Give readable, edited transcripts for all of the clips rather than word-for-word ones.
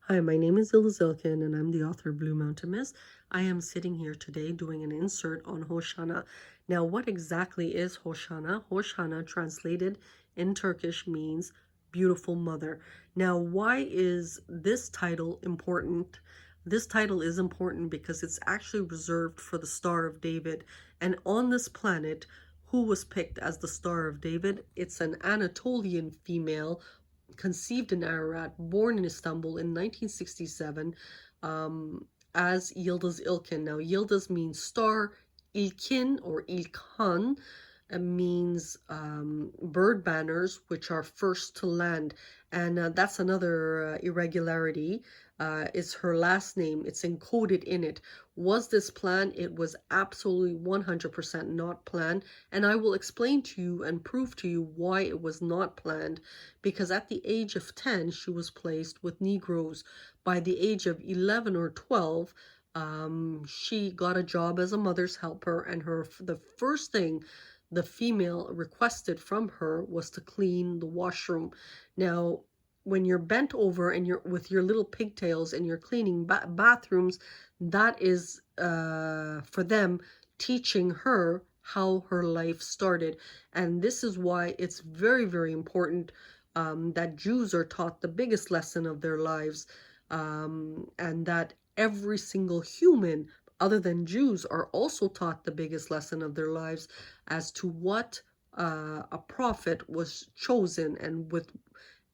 Hi, my name is ILKIN and I'm the author of Blue Mountain Mist. I am sitting here today doing an insert on Hosh Hanna. Now, what exactly is Hosh Hanna? Hosh Hanna, translated in Turkish, means beautiful mother. Now, why is this title important? This title is important because it's actually reserved for the Star of David. And on this planet, who was picked as the Star of David? It's an Anatolian female conceived in Ararat, born in Istanbul in 1967, as Yıldız İlkin. Now, Yıldız means star, İlkin or ilkhan means bird banners, which are first to land. And that's another irregularity, is her last name. It's encoded in it. Was this planned? It was absolutely 100% not planned. And I will explain to you and prove to you why it was not planned. Because at the age of 10, she was placed with Negroes. By the age of 11 or 12, she got a job as a mother's helper, and the first thing the female requested from her was to clean the washroom. Now, when you're bent over and you're with your little pigtails and you're cleaning bathrooms, that is for them teaching her how her life started. And this is why it's very, very important that Jews are taught the biggest lesson of their lives, and that every single human other than Jews are also taught the biggest lesson of their lives as to what a prophet was chosen,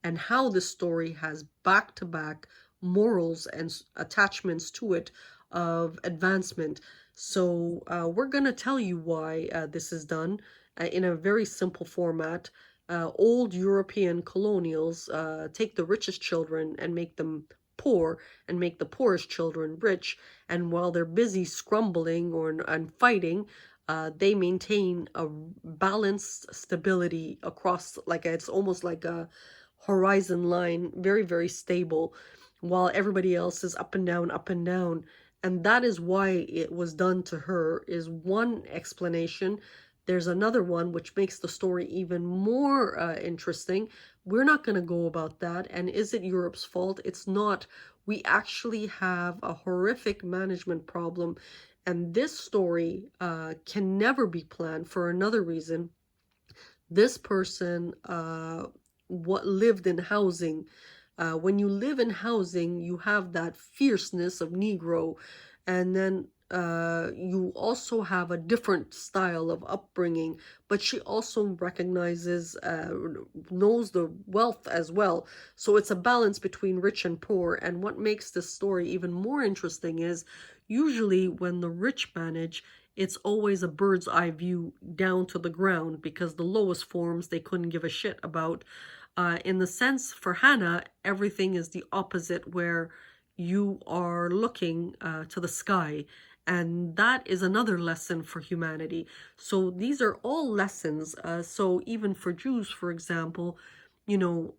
and how the story has back-to-back morals and attachments to it of advancement. So we're going to tell you why this is done in a very simple format. Old European colonials take the richest children and make them poor, and make the poorest children rich, and while they're busy scrambling and fighting, they maintain a balanced stability across, like it's almost like a horizon line, very, very stable, while everybody else is up and down, up and down. And that is why it was done to her, is one explanation. There's another one which makes the story even more interesting. We're not going to go about that. And is it Europe's fault? It's not. We actually have a horrific management problem. And this story can never be planned for another reason. This person what lived in housing. When you live in housing, you have that fierceness of Negro, and then you also have a different style of upbringing, but she also recognizes, knows the wealth as well. So it's a balance between rich and poor. And what makes this story even more interesting is usually when the rich manage, it's always a bird's eye view down to the ground, because the lowest forms they couldn't give a shit about. In the sense for Hannah, everything is the opposite, where you are looking to the sky. And that is another lesson for humanity. So these are all lessons. So even for Jews, for example, you know,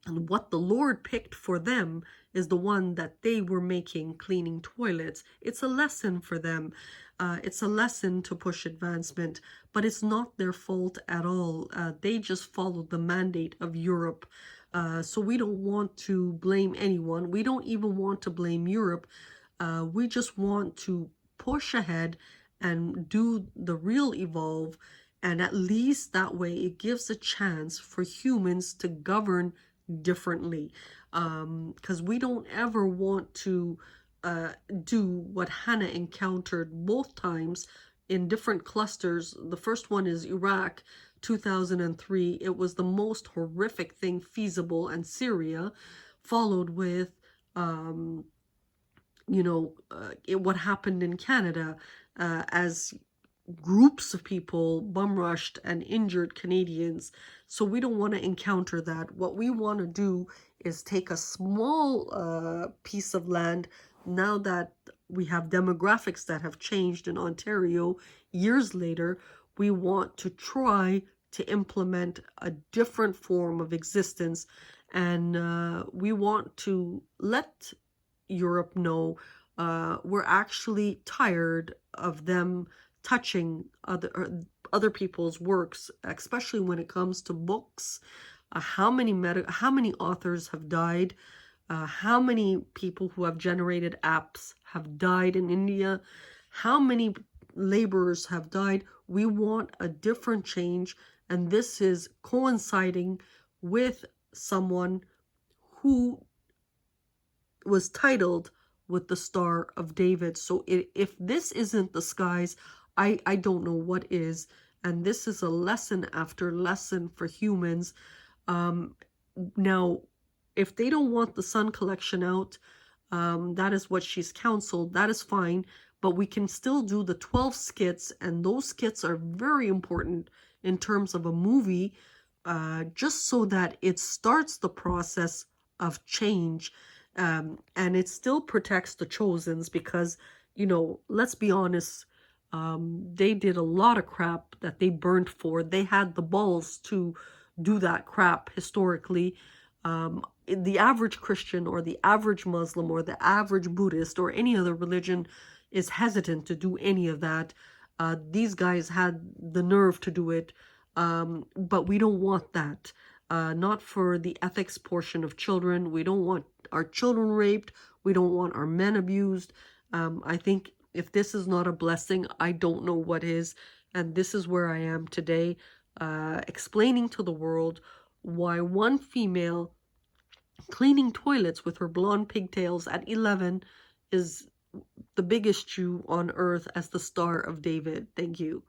and what the Lord picked for them is the one that they were making, cleaning toilets. It's a lesson for them. It's a lesson to push advancement, but it's not their fault at all. They just followed the mandate of Europe. So we don't want to blame anyone. We don't even want to blame Europe. We just want to push ahead and do the real evolve. And at least that way it gives a chance for humans to govern differently, because we don't ever want to do what Hannah encountered both times in different clusters. The first one is Iraq, 2003. It was the most horrific thing feasible, and Syria, followed with what happened in Canada, as groups of people bum rushed and injured Canadians. So we don't want to encounter that. What we want to do is take a small piece of land, now that we have demographics that have changed in Ontario years later. We want to try to implement a different form of existence, and we want to let Europe know we're actually tired of them touching other people's works, especially when it comes to books. How many authors have died How many people who have generated apps have died in India? How many laborers have died? We want a different change, and this is coinciding with someone who was titled with the Star of David. So if this isn't the skies, I don't know what is. And this is a lesson after lesson for humans. Now, if they don't want the sun collection out, that is what she's counseled. That is fine. But we can still do the 12 skits, and those skits are very important in terms of a movie, just so that it starts the process of change. And it still protects the chosens because, you know, let's be honest, they did a lot of crap that they burned for. They had the balls to do that crap historically. The average Christian or the average Muslim or the average Buddhist or any other religion is hesitant to do any of that. These guys had the nerve to do it, but we don't want that. Not for the ethics portion of children. We don't want our children raped. We don't want our men abused. I think if this is not a blessing, I don't know what is. And this is where I am today, explaining to the world why one female cleaning toilets with her blonde pigtails at 11 is the biggest Jew on earth as the Star of David. Thank you.